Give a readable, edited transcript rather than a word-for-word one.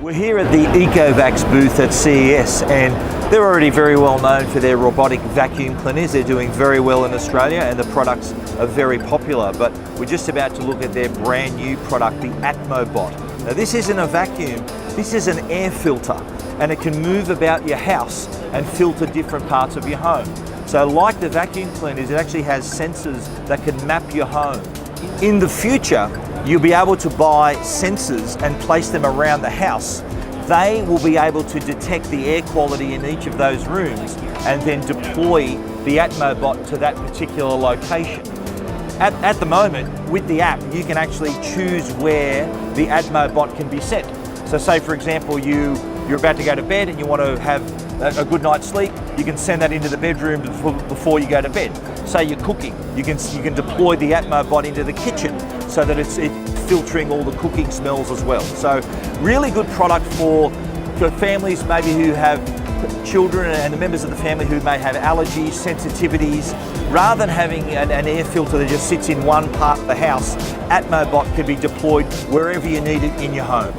We're here at the Ecovacs booth at CES, and they're already very well known for their robotic vacuum cleaners. They're doing very well in Australia and the products are very popular, but we're just about to look at their brand new product, the Atmobot. Now this isn't a vacuum, this is an air filter, and it can move about your house and filter different parts of your home. So like the vacuum cleaners, it actually has sensors that can map your home. In the future, you'll be able to buy sensors and place them around the house. They will be able to detect the air quality in each of those rooms and then deploy the Atmobot to that particular location. At the moment, with the app, you can actually choose where the Atmobot can be set. So say for example, you're about to go to bed and you want to have a good night's sleep, you can send that into the bedroom before you go to bed. Say you're cooking, you can deploy the Atmobot into the kitchen so that it's filtering all the cooking smells as well. So really good product for families maybe who have children and the members of the family who may have allergies, sensitivities. Rather than having an air filter that just sits in one part of the house, Atmobot can be deployed wherever you need it in your home.